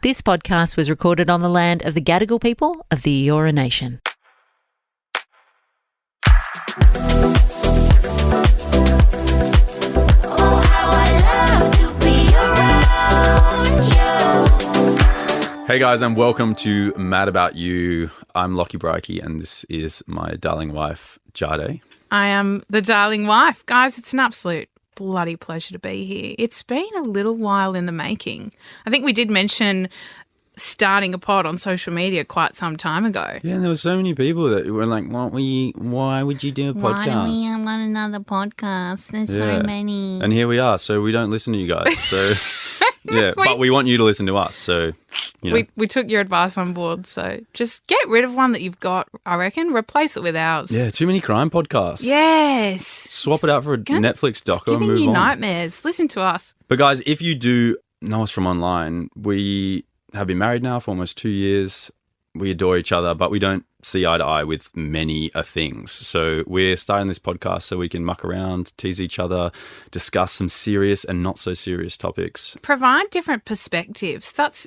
This podcast was recorded on the land of the Gadigal People of the Eora Nation. Oh, how I love to be around you. Hey guys, and welcome to Mad About You. I'm Lachie Brycki, and this is my darling wife, Jadé. I am the darling wife. Guys, it's an absolute bloody pleasure to be here. It's been a little while in the making. I think we did mention starting a pod on social media quite some time ago. Yeah, and there were so many people that were like, why would you do a podcast? Why do we have another podcast? There's so many. And here we are, so we don't listen to you guys. So, yeah, but we want you to listen to us, so, you know. We took your advice on board, so just get rid of one that you've got, I reckon. Replace it with ours. Yeah, too many crime podcasts. Yes. Swap it out for a Netflix doco It's and giving move you on. nightmares. Listen to us. But guys, if you do know us from online, we have been married now for almost 2 years. We adore each other, but we don't see eye to eye with many things. So we're starting this podcast so we can muck around, tease each other, discuss some serious and not so serious topics. Provide different perspectives. That's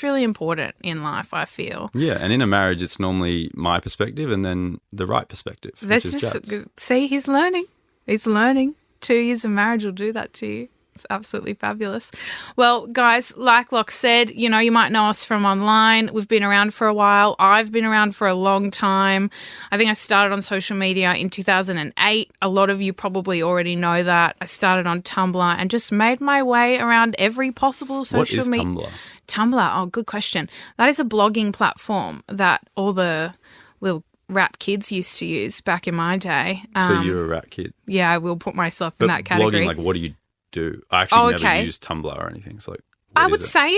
really important in life, I feel. Yeah, and in a marriage, it's normally my perspective and then the right perspective, which is Jad's. See, he's learning. He's learning. 2 years of marriage will do that to you. It's absolutely fabulous. Well, guys, like Locke said, you might know us from online. We've been around for a while. I've been around for a long time. I think I started on social media in 2008. A lot of you probably already know that. I started on Tumblr and just made my way around every possible social media. What is Tumblr? Tumblr, oh, good question. That is a blogging platform that all the little rat kids used to use back in my day. So you're a rat kid. Yeah, I will put myself in that category. Blogging, like, what do you do? I actually never used Tumblr or anything. So, like, I would say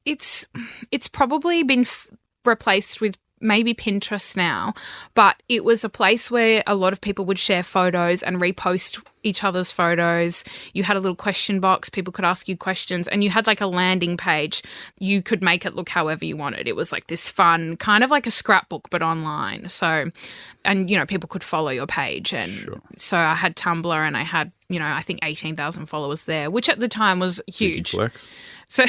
it's probably been replaced with maybe Pinterest now, but it was a place where a lot of people would share photos and repost each other's photos. You had a little question box. People could ask you questions, and you had like a landing page. You could make it look however you wanted. It was like this fun, kind of like a scrapbook, but online. So, and, people could follow your page. And so I had Tumblr, and I had, I think 18,000 followers there, which at the time was huge. Flex. So,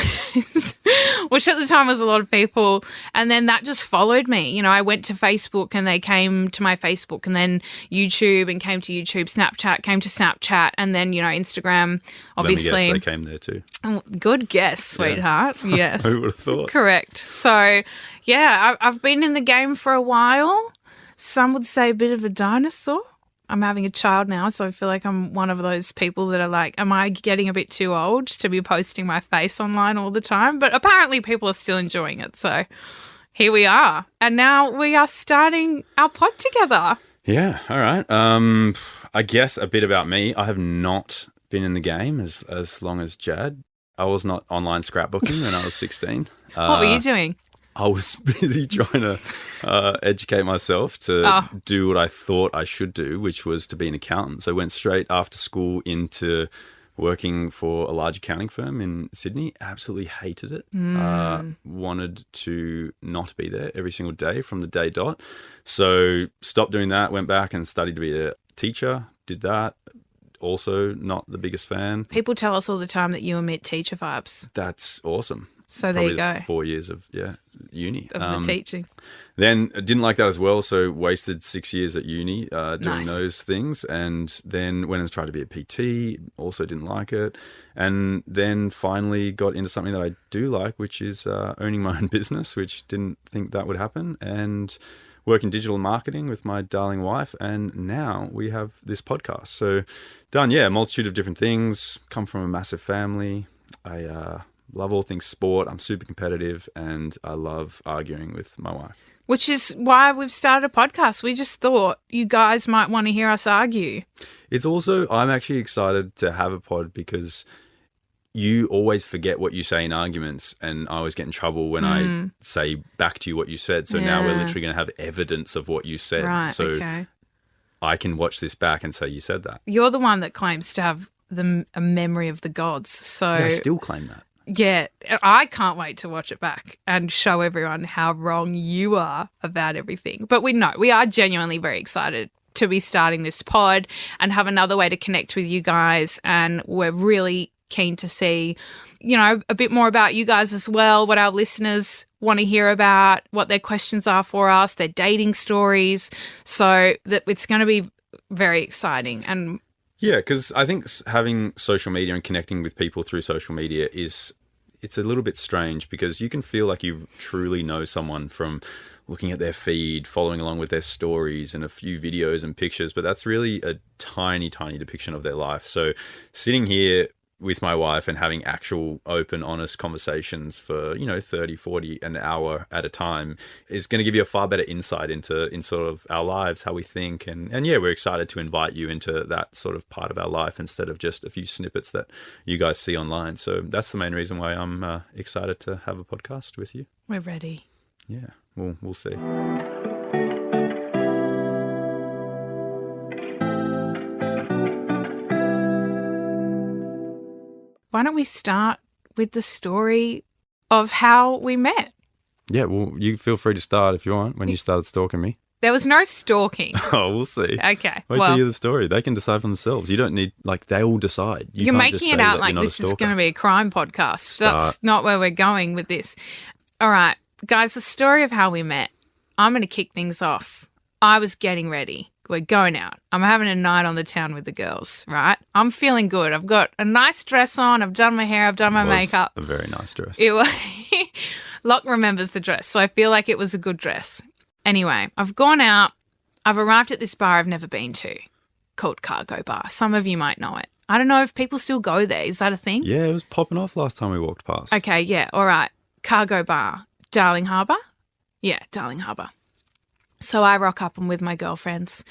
which at the time was a lot of people. And then that just followed me. I went to Facebook and they came to my Facebook, and then YouTube and came to YouTube, Snapchat came to Snapchat, and then, Instagram, obviously. Let me guess, they came there too. Oh, good guess, sweetheart. Yeah. Yes. Who would have thought? Correct. So, yeah, I've been in the game for a while. Some would say a bit of a dinosaur. I'm having a child now, so I feel like I'm one of those people that are like, am I getting a bit too old to be posting my face online all the time? But apparently people are still enjoying it, so here we are. And now we are starting our pod together. Yeah, all right. I guess a bit about me. I have not been in the game as long as Jad. I was not online scrapbooking when I was 16. What were you doing? I was busy trying to educate myself to do what I thought I should do, which was to be an accountant. So I went straight after school into working for a large accounting firm in Sydney. Absolutely hated it. Wanted to not be there every single day from the day dot. So stopped doing that, went back and studied to be a teacher, did that. Also not the biggest fan. People tell us all the time that you emit teacher vibes. That's awesome. So Probably there you go. 4 years of uni. Of the teaching. Then I didn't like that as well, so wasted 6 years at uni doing those things, and then went and tried to be a PT, also didn't like it, and then finally got into something that I do like, which is owning my own business, which didn't think that would happen, and work in digital marketing with my darling wife, and now we have this podcast. So done, a multitude of different things, come from a massive family. I love all things sport. I'm super competitive, and I love arguing with my wife. Which is why we've started a podcast. We just thought you guys might want to hear us argue. It's also, I'm actually excited to have a pod because you always forget what you say in arguments, and I always get in trouble when I say back to you what you said. So now we're literally going to have evidence of what you said. Right, so okay. I can watch this back and say you said that. You're the one that claims to have a memory of the gods. So I still claim that. Yeah, I can't wait to watch it back and show everyone how wrong you are about everything. But we are genuinely very excited to be starting this pod and have another way to connect with you guys. And we're really keen to see, a bit more about you guys as well, what our listeners want to hear about, what their questions are for us, their dating stories. So that it's going to be very exciting. And yeah, because I think having social media and connecting with people through social media it's a little bit strange, because you can feel like you truly know someone from looking at their feed, following along with their stories and a few videos and pictures, but that's really a tiny, tiny depiction of their life. So sitting here with my wife and having actual open, honest conversations for, 30, 40, an hour at a time is going to give you a far better insight in sort of our lives, how we think. And yeah, we're excited to invite you into that sort of part of our life instead of just a few snippets that you guys see online. So that's the main reason why I'm excited to have a podcast with you. We're ready. Yeah, we'll see. Why don't we start with the story of how we met? Yeah, well, you feel free to start if you want, when you started stalking me. There was no stalking. Oh, we'll see. Okay. Wait till you hear the story. They can decide for themselves. You don't need, they all decide. You're making it out like this is going to be a crime podcast. That's not where we're going with this. All right, guys, the story of how we met. I'm going to kick things off. I was getting ready. We're going out. I'm having a night on the town with the girls, right? I'm feeling good. I've got a nice dress on. I've done my hair. I've done my makeup. A very nice dress. It was. Locke remembers the dress, so I feel like it was a good dress. Anyway, I've gone out. I've arrived at this bar I've never been to called Cargo Bar. Some of you might know it. I don't know if people still go there. Is that a thing? Yeah, it was popping off last time we walked past. Okay, yeah, all right. Cargo Bar. Darling Harbour? Yeah, Darling Harbour. So I rock up, I'm with my girlfriends,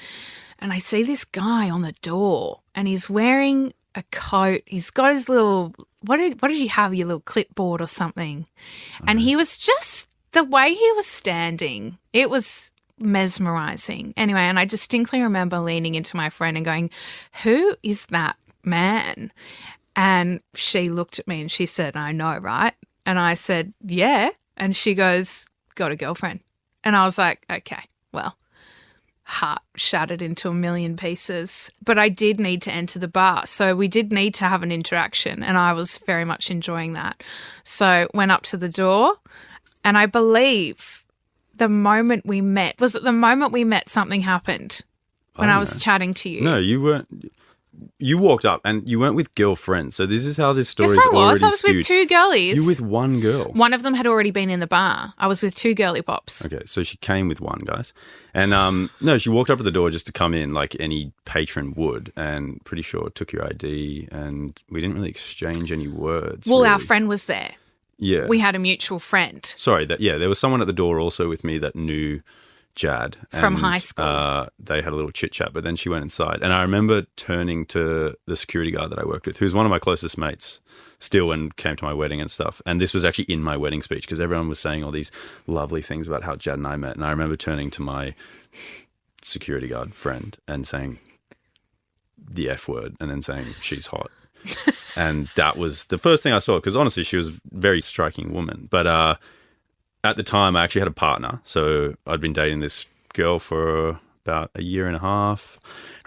and I see this guy on the door, and he's wearing a coat. He's got his little, what did you have, your little clipboard or something? And he was just, the way he was standing, it was mesmerising. Anyway, and I distinctly remember leaning into my friend and going, who is that man? And she looked at me and she said, I know, right? And I said, yeah. And she goes, got a girlfriend. And I was like, okay. Well, heart shattered into a million pieces. But I did need to enter the bar. So we did need to have an interaction, and I was very much enjoying that. So went up to the door, and I believe the moment we met, was it the moment we met something happened when I was chatting to you? No, you weren't. You walked up and you weren't with girlfriends. So this is how this story is yes, already I was skewed. with two girlies. You were with one girl. One of them had already been in the bar. I was with two girly pops. Okay, so she came with one, guys. And no, she walked up to the door just to come in like any patron would, and pretty sure took your ID, and we didn't really exchange any words. Well, really. our friend was there. Yeah. We had a mutual friend. Sorry, there was someone at the door also with me that knew Jad. From high school. They had a little chit-chat, but then she went inside. And I remember turning to the security guard that I worked with, who's one of my closest mates still, and came to my wedding and stuff. And this was actually in my wedding speech, because everyone was saying all these lovely things about how Jad and I met. And I remember turning to my security guard friend and saying the F word, and then saying, she's hot. And that was the first thing I saw, because honestly, she was a very striking woman. But at the time, I actually had a partner. So I'd been dating this girl for about a year and a half.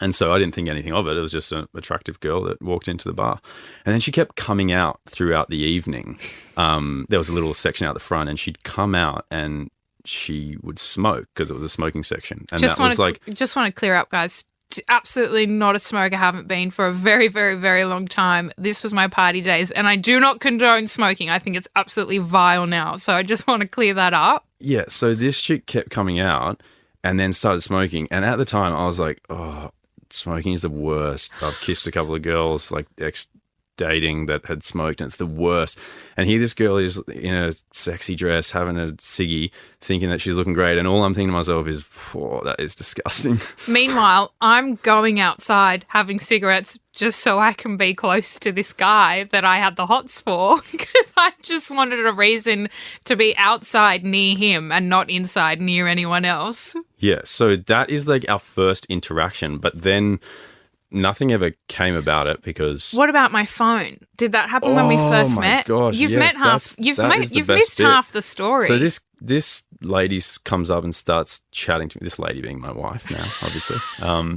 And so I didn't think anything of it. It was just an attractive girl that walked into the bar. And then she kept coming out throughout the evening. There was a little section out the front, and she'd come out and she would smoke, because it was a smoking section. And just want to clear up, guys. Absolutely not a smoker. Haven't been for a very, very, very long time. This was my party days, and I do not condone smoking. I think it's absolutely vile now. So I just want to clear that up. Yeah, so this chick kept coming out and then started smoking. And at the time, I was like, oh, smoking is the worst. I've kissed a couple of girls, like ex-dating, that had smoked, and it's the worst. And here this girl is in a sexy dress, having a ciggy, thinking that she's looking great. And all I'm thinking to myself is, oh, that is disgusting. Meanwhile, I'm going outside having cigarettes just so I can be close to this guy that I had the hots for, because I just wanted a reason to be outside near him and not inside near anyone else. Yeah, so that is like our first interaction. But then nothing ever came about it, because... What about my phone? Did that happen when we first met? Oh my gosh, You've yes, met half. You've missed half the story. So this lady comes up and starts chatting to me. This lady being my wife now, obviously.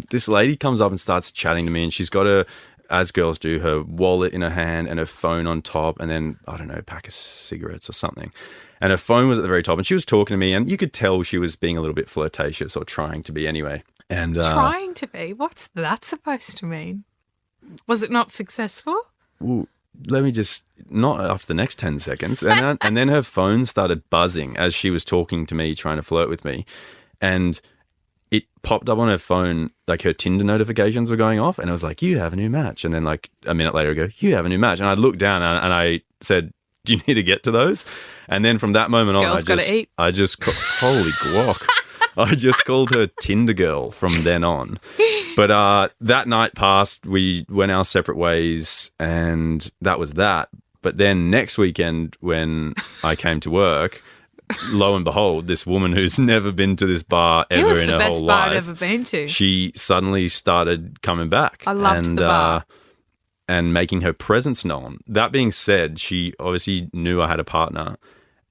This lady comes up and starts chatting to me, and she's got as girls do, her wallet in her hand and her phone on top, and then, I don't know, a pack of cigarettes or something. And her phone was at the very top, and she was talking to me, and you could tell she was being a little bit flirtatious, or trying to be anyway. And Trying to be? What's that supposed to mean? Was it not successful? Well, let me just, not after the next 10 seconds. And then her phone started buzzing as she was talking to me, trying to flirt with me. And it popped up on her phone, like her Tinder notifications were going off. And it was like, you have a new match. And then like a minute later, I go, you have a new match. And I looked down and I said, do you need to get to those? And then from that moment on, Girls gotta eat. holy guac. I just called her Tinder girl from then on. But that night passed, we went our separate ways, and that was that. But then next weekend when I came to work, lo and behold, this woman who's never been to this bar ever in her whole life. It was the best bar I'd ever been to. She suddenly started coming back. I loved the bar. And making her presence known. That being said, she obviously knew I had a partner.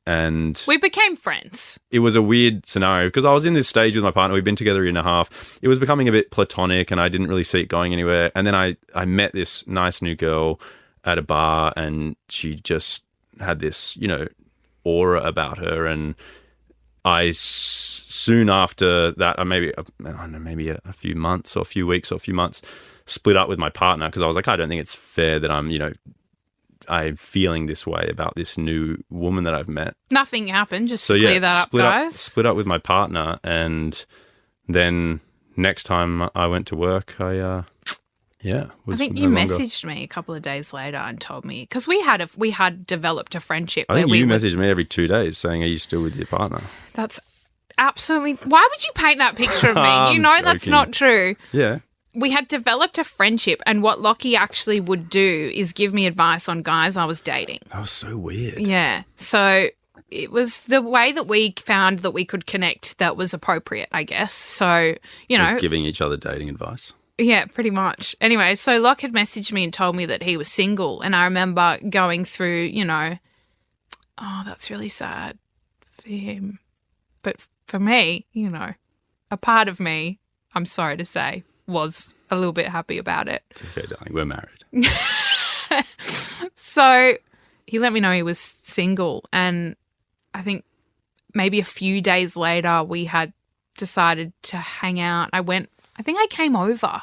And we became friends. It was a weird scenario because I was in this stage with my partner. We'd been together a year and a half. It was becoming a bit platonic and I didn't really see it going anywhere. And then I met this nice new girl at a bar and she just had this, aura about her. And soon after that, maybe a few months or a few weeks or a few months, split up with my partner because I was like, I don't think it's fair that I'm feeling this way about this new woman that I've met. Nothing happened, just to clear that up, guys. Split up with my partner, and then next time I went to work, I think you messaged me a couple of days later and told me, because we had developed a friendship. I think you messaged me every 2 days saying, are you still with your partner? That's absolutely... Why would you paint that picture of me? You know that's not true. Yeah. We had developed a friendship, and what Lachie actually would do is give me advice on guys I was dating. That was so weird. Yeah. So it was the way that we found that we could connect that was appropriate, I guess. So, Just giving each other dating advice. Yeah, pretty much. Anyway, so Locke had messaged me and told me that he was single, and I remember going through, oh, that's really sad for him. But for me, a part of me, I'm sorry to say, was a little bit happy about it. It's okay, darling. We're married. So he let me know he was single, and I think maybe a few days later we had decided to hang out. I think I came over.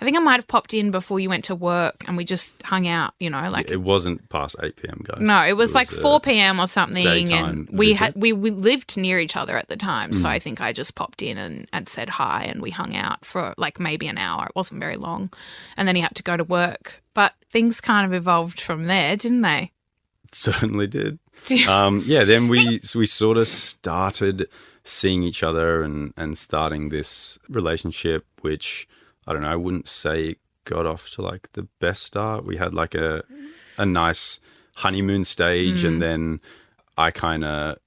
I think I might have popped in before you went to work and we just hung out, It wasn't past 8 p.m, guys. No, it was like 4 p.m. or something. And we visit. we lived near each other at the time. So I think I just popped in and said hi and we hung out for like maybe an hour. It wasn't very long. And then he had to go to work. But things kind of evolved from there, didn't they? Certainly did. Then we sort of started seeing each other and starting this relationship, which... I don't know, I wouldn't say it got off to like the best start. We had like a nice honeymoon stage and then I kind of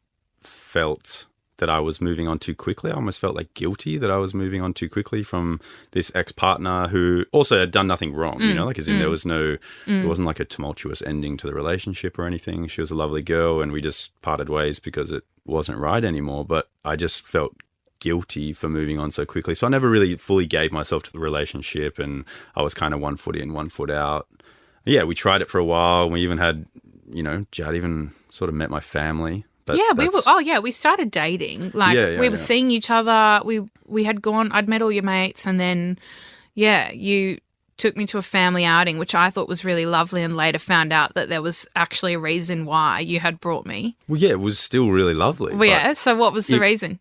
felt that I was moving on too quickly. I almost felt like guilty that I was moving on too quickly from this ex-partner who also had done nothing wrong, there was it wasn't like a tumultuous ending to the relationship or anything. She was a lovely girl and we just parted ways because it wasn't right anymore. But I just felt guilty for moving on so quickly. So I never really fully gave myself to the relationship and I was kind of 1 foot in, 1 foot out. Yeah, we tried it for a while. We even had, Jad even sort of met my family. But we started dating. We were seeing each other. We had gone, I'd met all your mates and then, you took me to a family outing, which I thought was really lovely and later found out that there was actually a reason why you had brought me. Well, yeah, it was still really lovely. Well, so what was the reason?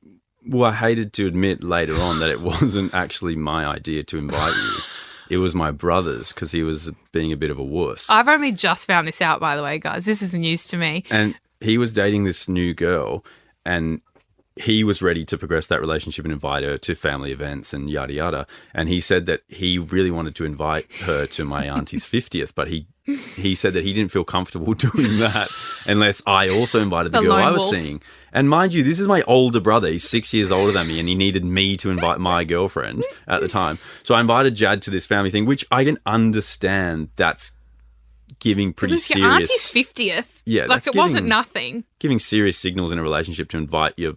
Well, I hated to admit later on that it wasn't actually my idea to invite you. It was my brother's because he was being a bit of a wuss. I've only just found this out, by the way, guys. This is news to me. And he was dating this new girl and he was ready to progress that relationship and invite her to family events and yada, yada. And he said that he really wanted to invite her to my auntie's 50th, but he said that he didn't feel comfortable doing that unless I also invited the girl I was seeing. And mind you, this is my older brother. He's 6 years older than me and he needed me to invite my girlfriend at the time. So I invited Jad to this family thing, which I can understand that's giving pretty serious... It was your auntie's 50th. Yeah. Like it wasn't nothing. Giving serious signals in a relationship to invite your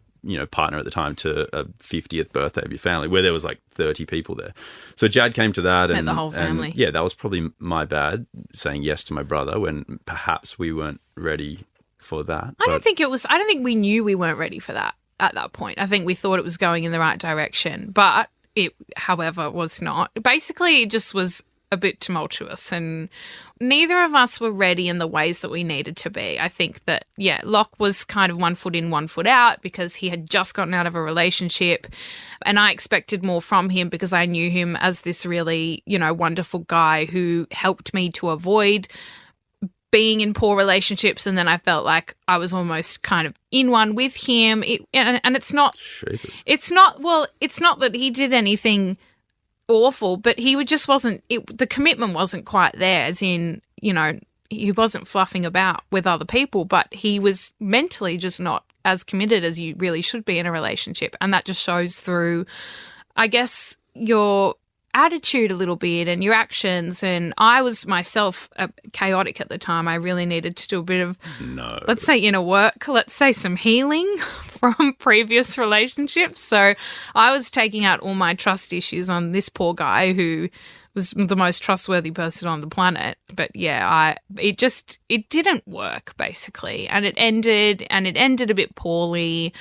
partner at the time to a 50th birthday of your family where there was like 30 people there. So Jad came to that. Met the whole family. And yeah, that was probably my bad saying yes to my brother when perhaps we weren't ready for that. I don't think we knew we weren't ready for that at that point. I think we thought it was going in the right direction, but it, however, was not. Basically, it just was a bit tumultuous and neither of us were ready in the ways that we needed to be. I think that, Locke was kind of 1 foot in, 1 foot out because he had just gotten out of a relationship and I expected more from him because I knew him as this really, wonderful guy who helped me to avoid being in poor relationships, and then I felt like I was almost kind of in one with him. And it's not that he did anything awful, but he just wasn't, the commitment wasn't quite there, as in, he wasn't fluffing about with other people, but he was mentally just not as committed as you really should be in a relationship. And that just shows through, I guess, your attitude a little bit and your actions. And I was myself chaotic at the time. I really needed to do a bit of, let's say, inner work, let's say some healing from previous relationships. So I was taking out all my trust issues on this poor guy who was the most trustworthy person on the planet. But it didn't work basically. And it ended a bit poorly.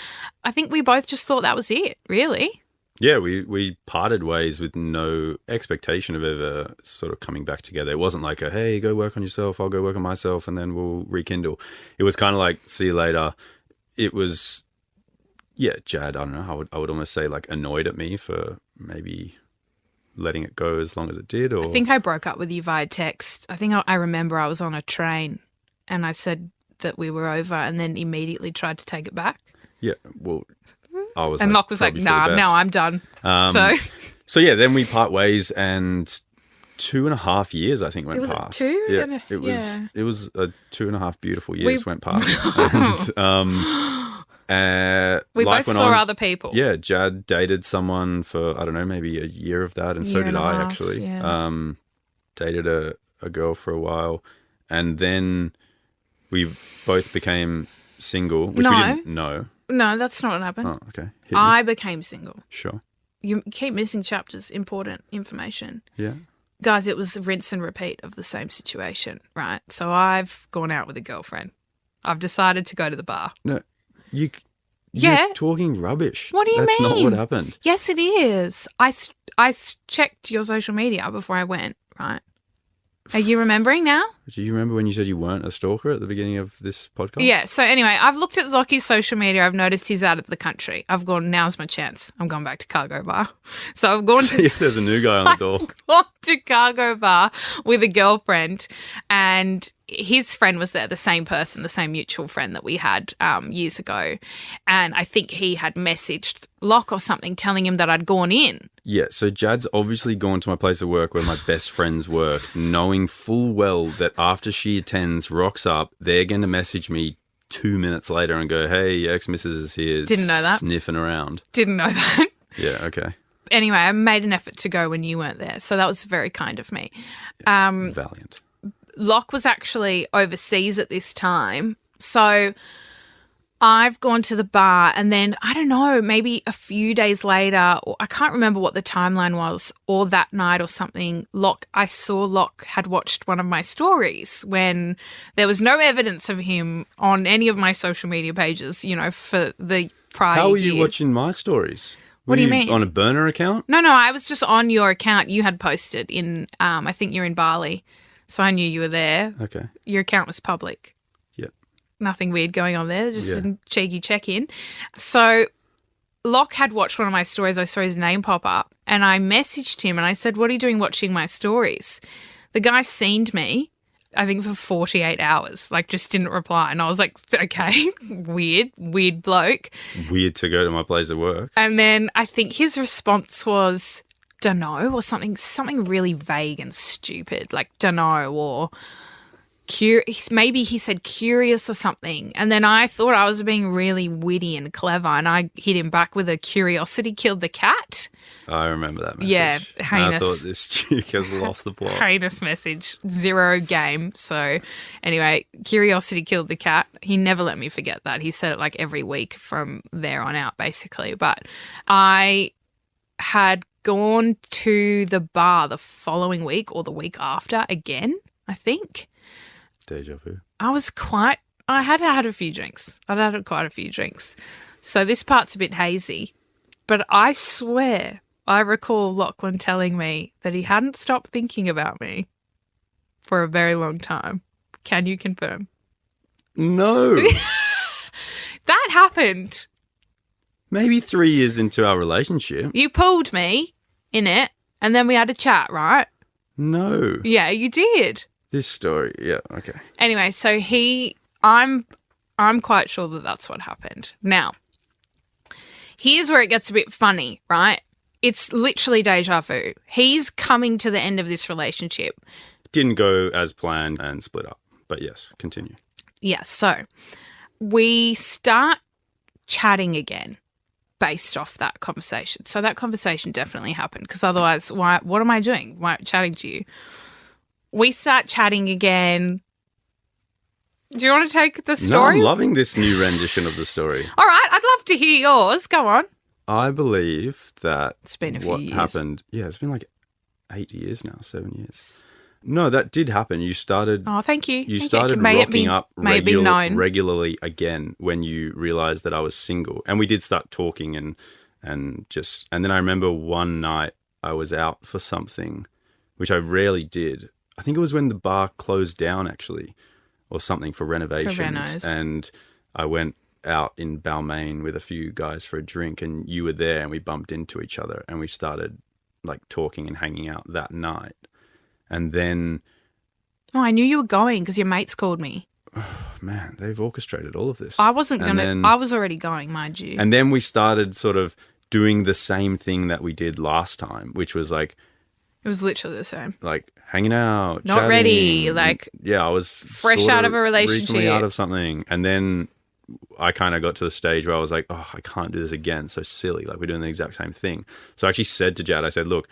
I think we both just thought that was it, really. Yeah, we parted ways with no expectation of ever sort of coming back together. It wasn't like hey, go work on yourself, I'll go work on myself, and then we'll rekindle. It was kind of like, see you later. It was, Jad, I don't know, I would almost say like annoyed at me for maybe letting it go as long as it did. Or I think I broke up with you via text. I think I remember I was on a train and I said that we were over and then immediately tried to take it back. Yeah, well... And Locke was like, nah, now I'm done. So then we part ways and 2.5 years, I think, went past. It was 2? Yeah, it was a 2.5 beautiful years went past. And, we both saw other people. Yeah, Jad dated someone for, I don't know, maybe a year of that, and so did I, actually. Yeah. Dated a girl for a while, and then we both became single, which we didn't know. No, that's not what happened. Oh, okay. I became single. Sure. You keep missing chapters, important information. Yeah. Guys, it was rinse and repeat of the same situation, right? So I've gone out with a girlfriend. I've decided to go to the bar. No, you're talking rubbish. What do you mean? That's not what happened. Yes, it is. I checked your social media before I went, right? Are you remembering now? Do you remember when you said you weren't a stalker at the beginning of this podcast? Yeah. So anyway, I've looked at Lachie's social media. I've noticed he's out of the country. I've gone, now's my chance. I'm going back to Cargo Bar. So I've gone See if there's a new guy on the door. I've gone to Cargo Bar with a girlfriend and his friend was there, the same person, the same mutual friend that we had years ago. And I think he had messaged Locke or something telling him that I'd gone in. Yeah, so Jad's obviously gone to my place of work where my best friends work, knowing full well that after she attends, rocks up, they're going to message me 2 minutes later and go, hey, ex-missus is here. Didn't know that. Sniffing around. Didn't know that. Yeah, okay. Anyway, I made an effort to go when you weren't there. So that was very kind of me. Valiant. Locke was actually overseas at this time. So I've gone to the bar and then, I don't know, maybe a few days later, or I can't remember what the timeline was, or that night or something, I saw Locke had watched one of my stories when there was no evidence of him on any of my social media pages, for the prior years. How were you watching my stories? What do you mean? On a burner account? No, I was just on your account. You had posted in, I think you're in Bali. So I knew you were there. Okay. Your account was public. Yep. Nothing weird going on there, just a cheeky check-in. So Locke had watched one of my stories. I saw his name pop up and I messaged him and I said, what are you doing watching my stories? The guy seened me, I think for 48 hours, just didn't reply. And I was like, okay, weird bloke. Weird to go to my place of work. And then I think his response was, dunno, or something really vague and stupid, like dunno, or maybe he said curious or something. And then I thought I was being really witty and clever, and I hit him back with a curiosity killed the cat. I remember that message. Yeah, And heinous. I thought this chick has lost the plot. Heinous message. 0 game. So anyway, curiosity killed the cat. He never let me forget that. He said it like every week from there on out, basically. But I had gone to the bar the following week or the week after again, I think. Deja vu. I had had a few drinks. I'd had quite a few drinks. So this part's a bit hazy. But I swear I recall Lachlan telling me that he hadn't stopped thinking about me for a very long time. Can you confirm? No. That happened. Maybe 3 years into our relationship. You pulled me in it, and then we had a chat, right? No. Yeah, you did. This story. Yeah, okay. Anyway, so I'm quite sure that that's what happened. Now, here's where it gets a bit funny, right? It's literally deja vu. He's coming to the end of this relationship. Didn't go as planned and split up. But yes, continue. Yes, so we start chatting again based off that conversation. So that conversation definitely happened, because otherwise, what am I doing? Why chatting to you? We start chatting again. Do you want to take the story? No, I'm loving this new rendition of the story. All right, I'd love to hear yours. Go on. I believe that It's been a few what years. happened. Yeah, it's been like 8 years now, 7 years. No, that did happen. You started. Oh, thank you. You Thank started May it rocking up may it be known. regularly again when you realized that I was single, and we did start talking and then I remember one night I was out for something, which I rarely did. I think it was when the bar closed down actually, or something for renovations, renos. and I went out in Balmain with a few guys for a drink, and you were there, and we bumped into each other, and we started like talking and hanging out that night. And then, Oh, I knew you were going because your mates called me. man, they've orchestrated all of this. I wasn't And going to. then- I was already going, mind you. And then we started sort of doing the same thing that we did last time, which was like It was literally the same. hanging out, Not chatting. ready, like, yeah, I was fresh sort out of a recently relationship. out of something, and then I kind of got to the stage where I was like, oh, I can't do this again. So silly, like we're doing the exact same thing. So I actually said to Jad, I said, look,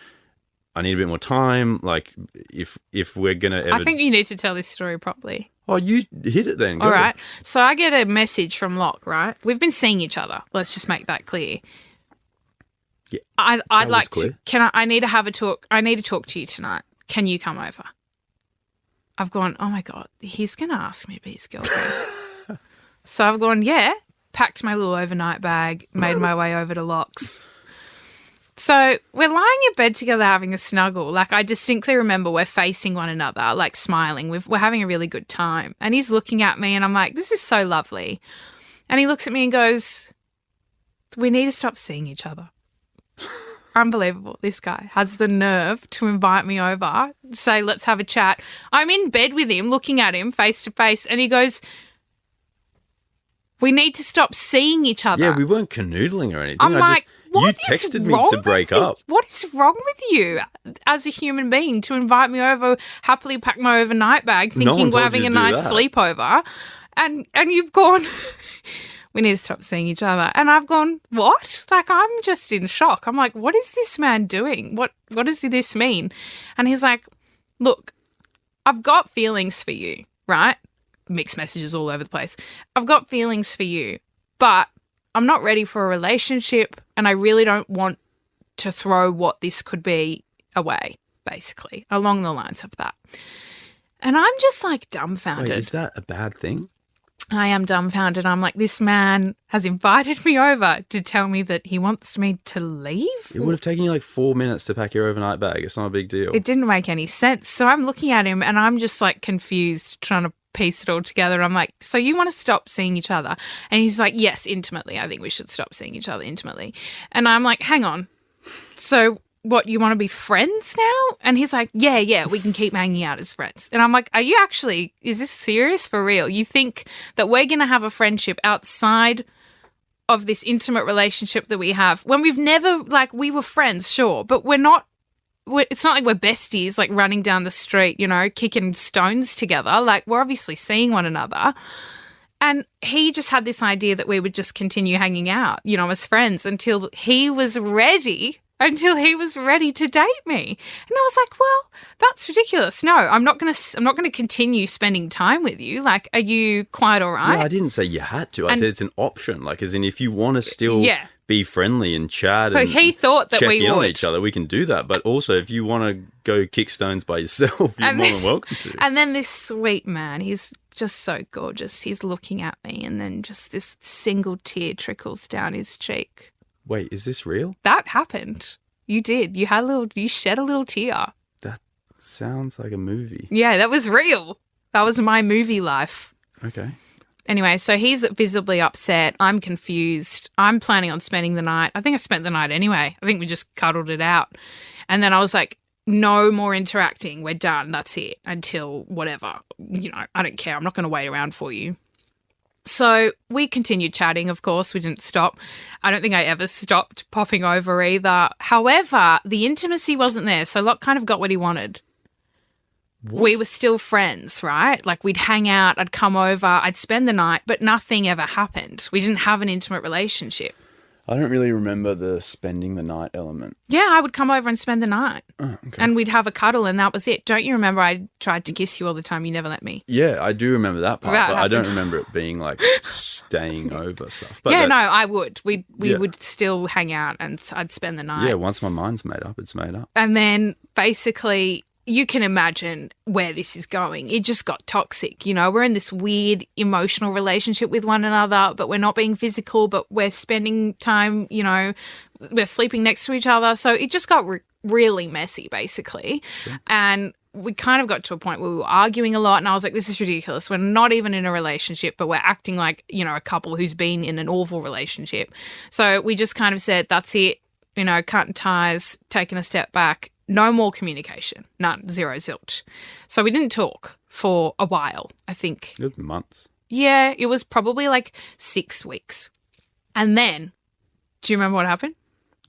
I need a bit more time. Like if we're gonna ever, I think you need to tell this story properly. oh, you hit it then. Go. All right. So I get a message from Locke, right? We've been seeing each other. Let's just make that clear. Yeah, I'd was like clear. to. I need to have a talk. I need to talk to you tonight. Can you come over? I've gone, oh my God, he's going to ask me to be his girlfriend. So I've gone, yeah, packed my little overnight bag, made my way over to Locke's. So we're lying in bed together having a snuggle. Like, I distinctly remember we're facing one another, like smiling. We're having a really good time. And he's looking at me and I'm like, this is so lovely. And he looks at me and goes, we need to stop seeing each other. Unbelievable. This guy has the nerve to invite me over, say, let's have a chat. I'm in bed with him, looking at him face to face. And he goes, we need to stop seeing each other. Yeah, we weren't canoodling or anything. I'm like, you what is texted me wrong to break with up. What is wrong with you as a human being to invite me over, happily pack my overnight bag, No thinking one we're told having you a to do nice that. sleepover, and you've gone, we need to stop seeing each other. And I've gone, what? Like, I'm just in shock. I'm like, what is this man doing? What does this mean? And he's like, look, I've got feelings for you, right? Mixed messages all over the place. I've got feelings for you, but I'm not ready for a relationship, and I really don't want to throw what this could be away, basically, along the lines of that. And I'm just like dumbfounded. Wait, is that a bad thing? I am dumbfounded. I'm like, this man has invited me over to tell me that he wants me to leave? It would have taken you like 4 minutes to pack your overnight bag. It's not a big deal. It didn't make any sense. So I'm looking at him and I'm just like confused, trying to piece it all together. I'm like, so you want to stop seeing each other? And he's like, yes, intimately. I think we should stop seeing each other intimately. And I'm like, hang on. So what, you want to be friends now? And he's like, yeah, we can keep hanging out as friends. And I'm like, are you actually, is this serious for real? You think that we're going to have a friendship outside of this intimate relationship that we have when we've never, like, we were friends, sure, but we're not it's not like we're besties, like running down the street, kicking stones together. Like, we're obviously seeing one another. And he just had this idea that we would just continue hanging out, as friends until he was ready to date me. And I was like, well, that's ridiculous. No, I'm not going to continue spending time with you. Like, are you quite all right? Yeah, I didn't say you had to. I said it's an option. Like, as in, if you want to still be friendly and chat and he thought that check we in on would. each other, we can do that. But also, if you want to go kick stones by yourself, you're more than welcome to. And then this sweet man, he's just so gorgeous. He's looking at me, and then just this single tear trickles down his cheek. Wait, is this real? That happened. You did. You shed a little tear. That sounds like a movie. Yeah, that was real. That was my movie life. Okay. Anyway, so he's visibly upset. I'm confused. I'm planning on spending the night. I think I spent the night anyway. I think we just cuddled it out. And then I was like, no more interacting. We're done. That's it. Until whatever. I don't care. I'm not going to wait around for you. So we continued chatting, of course. We didn't stop. I don't think I ever stopped popping over either. However, the intimacy wasn't there. So Locke kind of got what he wanted. What? We were still friends, right? Like, we'd hang out, I'd come over, I'd spend the night, but nothing ever happened. We didn't have an intimate relationship. I don't really remember the spending the night element. Yeah, I would come over and spend the night. Oh, okay. And we'd have a cuddle, and that was it. Don't you remember I tried to kiss you all the time? You never let me. Yeah, I do remember that part, That but I happened. don't remember it being like staying over stuff. But Yeah, no, I would. We would still hang out, and I'd spend the night. Yeah, once my mind's made up, it's made up. And then basically, you can imagine where this is going. It just got toxic. We're in this weird emotional relationship with one another, but we're not being physical, but we're spending time, we're sleeping next to each other. So it just got really messy, basically. Sure. And we kind of got to a point where we were arguing a lot, and I was like, this is ridiculous. We're not even in a relationship, but we're acting like, a couple who's been in an awful relationship. So we just kind of said, that's it, cutting ties, taking a step back. No more communication. None. Zero, zilch. So we didn't talk for a while, I think. Good months. Yeah, it was probably like 6 weeks. And then, do you remember what happened?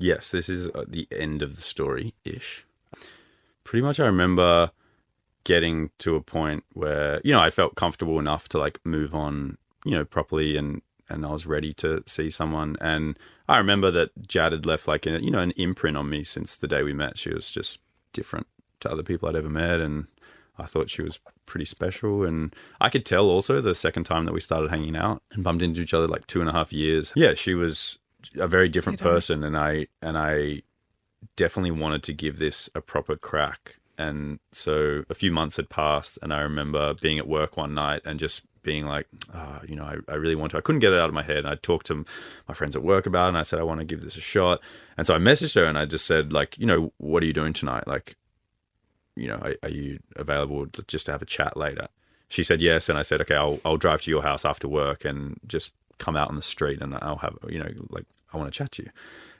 Yes, this is the end of the story-ish. Pretty much I remember getting to a point where, I felt comfortable enough to like move on, properly and I was ready to see someone. And I remember that Jad had left like an imprint on me since the day we met. She was just different to other people I'd ever met, and I thought she was pretty special. And I could tell also the second time that we started hanging out and bumped into each other like 2.5 years. Yeah, she was a very different person, and I definitely wanted to give this a proper crack. And so a few months had passed, and I remember being at work one night and just being like, I really want to. I couldn't get it out of my head. And I talked to my friends at work about it, and I said, I want to give this a shot. And so I messaged her, and I just said, like, what are you doing tonight? Like, are you available just to have a chat later? She said yes, and I said, okay, I'll drive to your house after work and just come out on the street, and I'll have, I want to chat to you.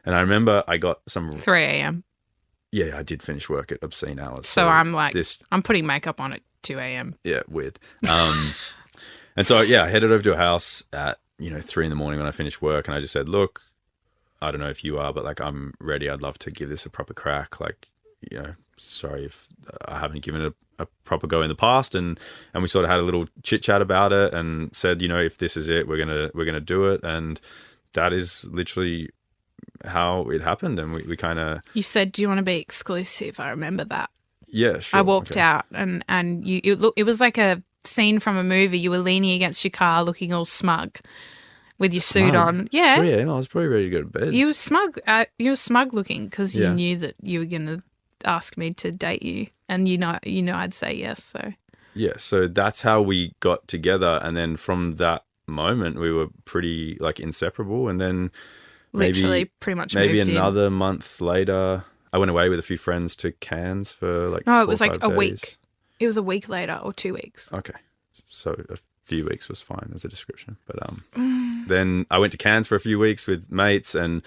And I remember I got some 3 a.m. Yeah, I did finish work at obscene hours. So I'm like, I'm putting makeup on at 2 a.m. Yeah, weird. And so, yeah, I headed over to her house at, 3 a.m. when I finished work. And I just said, look, I don't know if you are, but like, I'm ready. I'd love to give this a proper crack. Like, sorry if I haven't given it a proper go in the past. And we sort of had a little chit chat about it and said, if this is it, we're going to do it. And that is literally how it happened. And we kind of... You said, do you want to be exclusive? I remember that. Yeah, sure. I walked out and it was like a scene from a movie. You were leaning against your car looking all smug with your suit on. Yeah. 3 a.m. I was probably ready to go to bed. You were smug. You were smug looking because you knew that you were going to ask me to date you, and I'd say yes. So yeah, so that's how we got together, and then from that moment we were pretty like inseparable. And then literally pretty much maybe moved another in. month later, I went away with a few friends to Cairns for like no, it was 4 or like 5 a days. week. It was a week later or 2 weeks. Okay, so a few weeks was fine as a description. But then I went to Cairns for a few weeks with mates, and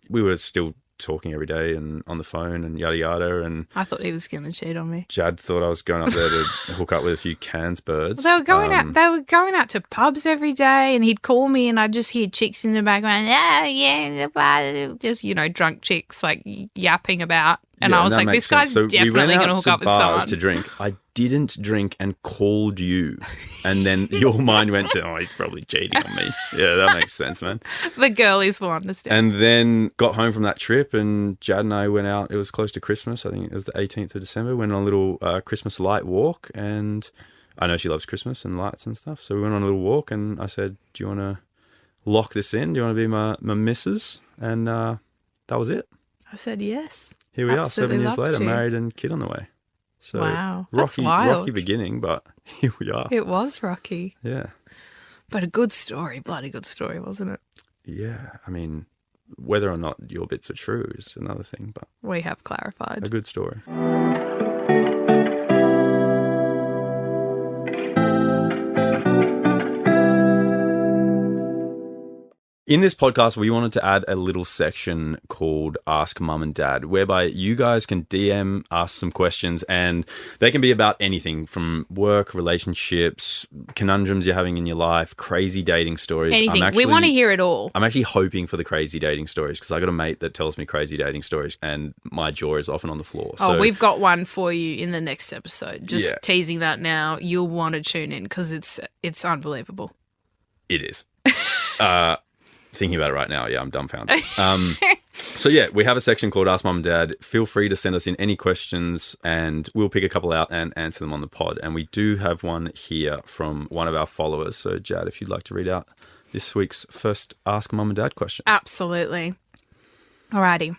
we were still talking every day and on the phone and yada yada. And I thought he was going to cheat on me. Jad thought I was going up there to hook up with a few Cairns birds. Well, they were going out to pubs every day, and he'd call me, and I'd just hear chicks in the background. Oh, yeah, just drunk chicks like yapping about And I was like, this guy's definitely going to hook up with someone. To drink. I didn't drink and called you. And then your mind went to, he's probably cheating on me. Yeah, that makes sense, man. The girlies will understand. And then got home from that trip and Jad and I went out. It was close to Christmas. I think it was the 18th of December. Went on a little Christmas light walk. And I know she loves Christmas and lights and stuff. So we went on a little walk and I said, do you want to lock this in? Do you want to be my missus? And that was it. I said yes. Here we are, 7 years later, married and kid on the way. So wow, rocky beginning, but here we are. It was rocky. Yeah. But a good story, bloody good story, wasn't it? Yeah, I mean, whether or not your bits are true is another thing, but we have clarified. A good story. In this podcast, we wanted to add a little section called Ask Mum and Dad, whereby you guys can DM us some questions and they can be about anything from work, relationships, conundrums you're having in your life, crazy dating stories. Anything. We want to hear it all. I'm actually hoping for the crazy dating stories because I got a mate that tells me crazy dating stories and my jaw is often on the floor. So we've got one for you in the next episode. Just teasing that now. You'll want to tune in because it's unbelievable. It is. Thinking about it right now, I'm dumbfounded. So we have a section called Ask Mum and Dad. Feel free to send us in any questions and we'll pick a couple out and answer them on the pod. And we do have one here from one of our followers. So Jad, if you'd like to read out this week's first Ask Mum and Dad question. Absolutely. Alrighty.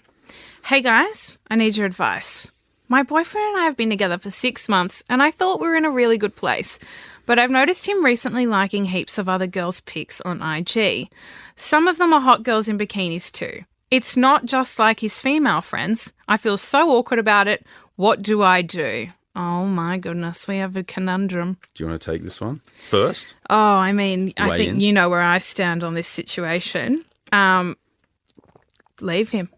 Hey guys, I need your advice. My boyfriend and I have been together for 6 months and I thought we were in a really good place. But I've noticed him recently liking heaps of other girls' pics on IG. Some of them are hot girls in bikinis too. It's not just like his female friends. I feel so awkward about it. What do I do? Oh my goodness, we have a conundrum. Do you want to take this one first? Oh, I mean, I think you know where I stand on this situation. Leave him.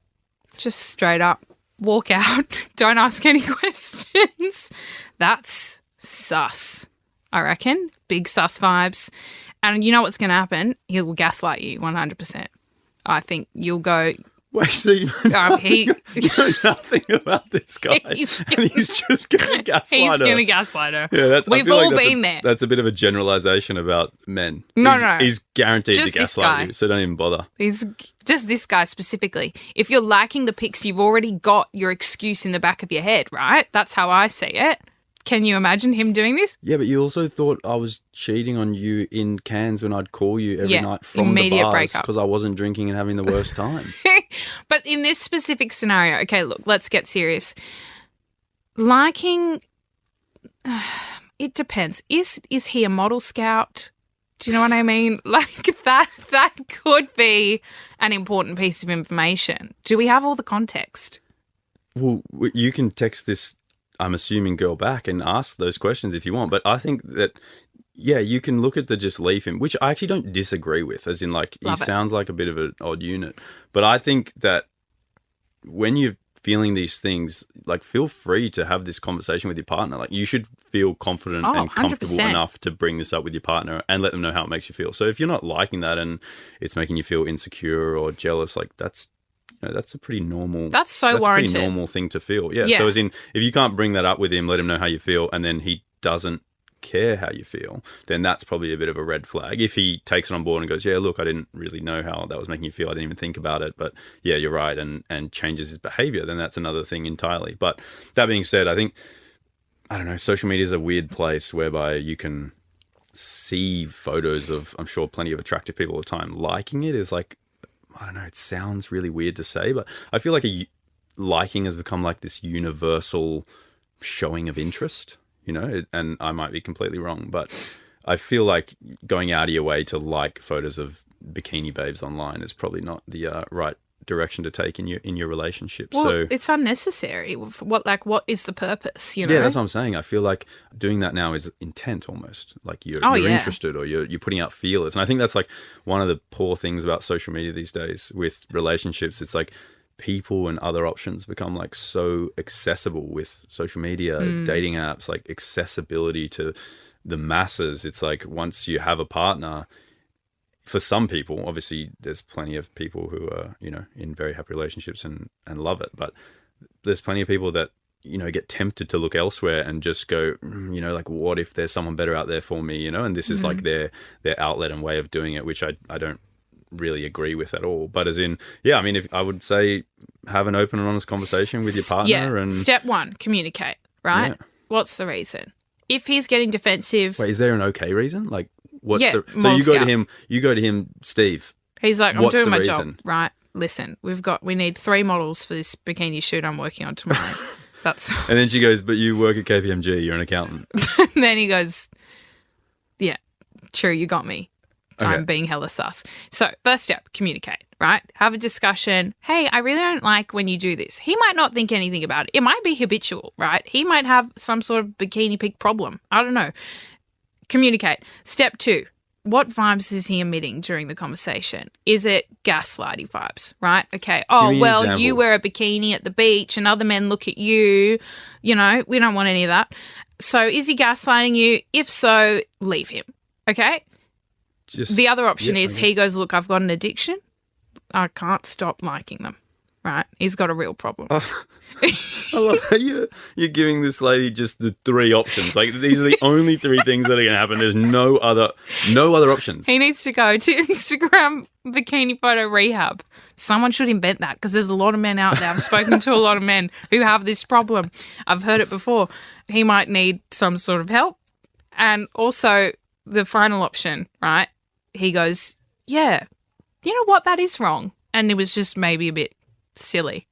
Just straight up. Walk out. Don't ask any questions. That's sus. I reckon. Big sus vibes. And you know what's going to happen? He'll gaslight you 100%. I think you'll go... Wait, so you know nothing about this guy and he's just going to gaslight her. He's going to gaslight her. Yeah, We've all been there. That's a bit of a generalisation about men. No. He's guaranteed to gaslight you, so don't even bother. He's just this guy specifically. If you're liking the pics, you've already got your excuse in the back of your head, right? That's how I see it. Can you imagine him doing this? Yeah, but you also thought I was cheating on you in Cairns when I'd call you every night from the bars because I wasn't drinking and having the worst time. But in this specific scenario, okay, look, let's get serious. Liking, it depends. Is he a model scout? Do you know what I mean? Like that could be an important piece of information. Do we have all the context? Well, you can text this, I'm assuming, girl back and ask those questions if you want. But I think that, you can look at the just leave him, which I actually don't disagree with, as in like he sounds like a bit of an odd unit. But I think that when you're feeling these things, like feel free to have this conversation with your partner. Like you should feel confident and comfortable 100%. enough to bring this up with your partner and let them know how it makes you feel. So if you're not liking that and it's making you feel insecure or jealous, like that's a pretty normal. That's so warranted. A pretty normal thing to feel. Yeah. So as in, if you can't bring that up with him, let him know how you feel, and then he doesn't care how you feel, then that's probably a bit of a red flag. If he takes it on board and goes, yeah, look, I didn't really know how that was making you feel. I didn't even think about it, but yeah, you're right, and changes his behavior, then that's another thing entirely. But that being said, I think, I don't know, social media is a weird place whereby you can see photos of, I'm sure, plenty of attractive people all the time. Liking it is like, I don't know, it sounds really weird to say, but I feel like liking has become like this universal showing of interest, and I might be completely wrong, but I feel like going out of your way to like photos of bikini babes online is probably not the right direction to take in your relationship. Well, so it's unnecessary. What is the purpose? Yeah, that's what I'm saying. I feel like doing that now is intent almost. Like you're interested or you're putting out feelers, and I think that's like one of the poor things about social media these days with relationships. It's like people and other options become like so accessible with social media, dating apps, like accessibility to the masses. It's like once you have a partner, for some people, obviously there's plenty of people who are, in very happy relationships and love it. But there's plenty of people that, get tempted to look elsewhere and just go, like, what if there's someone better out there for me, and this is like their outlet and way of doing it, which I don't really agree with at all. But as in, yeah, I mean, if I would say have an open and honest conversation with your partner. Yeah. And Step 1, communicate, right? Yeah. What's the reason? If he's getting defensive... Wait, is there an okay reason? Like, what's Yeah, so Mole you go Scout. to him, Steve. He's like, I'm What's doing the my reason? job, right? Listen, we need 3 models for this bikini shoot I'm working on tomorrow. That's... And then she goes, but you work at KPMG, you're an accountant. And then he goes, yeah, true, you got me. Okay. I'm being hella sus. So first step, communicate, right? Have a discussion. Hey, I really don't like when you do this. He might not think anything about it. It might be habitual, right? He might have some sort of bikini pig problem. I don't know. Communicate. Step 2, what vibes is he emitting during the conversation? Is it gaslighty vibes, right? Okay. Oh, me an well, example. you wear a bikini at the beach and other men look at you. We don't want any of that. So is he gaslighting you? If so, leave him. Okay? Just The other option is okay. he goes, look, I've got an addiction. I can't stop liking them, right? He's got a real problem. I love how you're giving this lady just the 3 options. Like, these are the only 3 things that are going to happen. There's no other options. He needs to go to Instagram bikini photo rehab. Someone should invent that because there's a lot of men out there. I've spoken to a lot of men who have this problem. I've heard it before. He might need some sort of help. And also the final option, right? He goes, yeah, you know what? That is wrong. And it was just maybe a bit silly,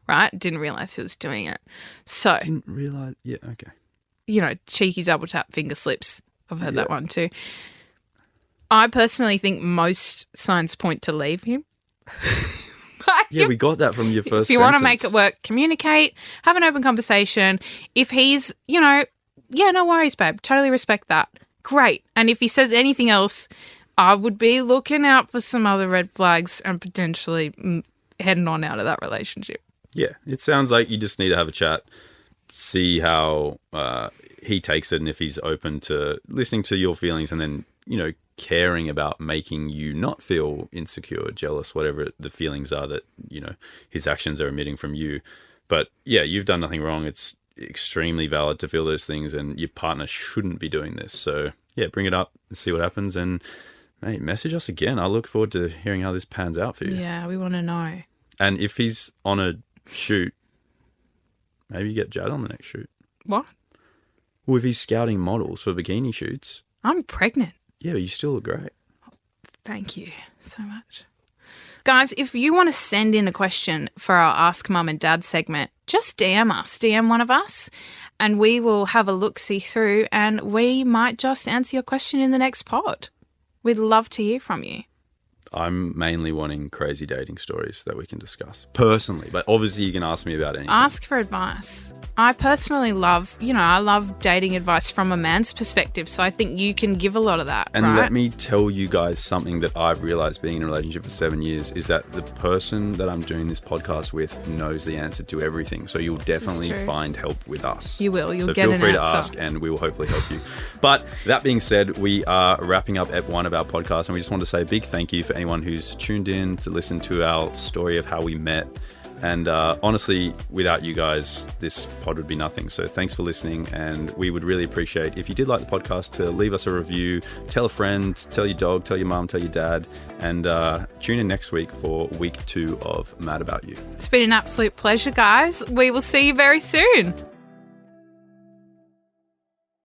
right? Didn't realize he was doing it. So, Didn't realise. Yeah, okay. cheeky double tap finger slips. I've heard Yeah. that one too. I personally think most signs point to leave him. Yeah, we got that from your first If you want to sentence. make it work, communicate, have an open conversation. If he's, yeah, no worries, babe. Totally respect that. Great. And if he says anything else, I would be looking out for some other red flags and potentially heading on out of that relationship. Yeah, it sounds like you just need to have a chat, see how he takes it, and if he's open to listening to your feelings and then, caring about making you not feel insecure, jealous, whatever the feelings are that, his actions are emitting from you. But yeah, you've done nothing wrong. It's extremely valid to feel those things, and your partner shouldn't be doing this. So yeah, bring it up and see what happens, and mate, message us again. I look forward to hearing how this pans out for you. Yeah, we want to know. And if he's on a shoot, maybe you get Jad on the next shoot. What? Well, if he's scouting models for bikini shoots, I'm pregnant. yeah, you still look great. Thank you so much. Guys, if you want to send in a question for our Ask Mum and Dad segment, just DM us, DM one of us, and we will have a look-see through and we might just answer your question in the next pod. We'd love to hear from you. I'm mainly wanting crazy dating stories that we can discuss personally, but obviously you can ask me about anything. Ask for advice. I personally love, I love dating advice from a man's perspective, so I think you can give a lot of that, And right? let me tell you guys something that I've realized being in a relationship for 7 years is that the person that I'm doing this podcast with knows the answer to everything. So you'll definitely true. find help with us. You will. You'll so get feel an free to answer. ask and we will hopefully help you. But that being said, we are wrapping up Ep 1 of our podcast, and we just want to say a big thank you for anyone who's tuned in to listen to our story of how we met. And honestly, without you guys, this pod would be nothing. So thanks for listening. And we would really appreciate if you did like the podcast to leave us a review, tell a friend, tell your dog, tell your mum, tell your dad. And tune in next week for week 2 of Mad About You. It's been an absolute pleasure, guys. We will see you very soon.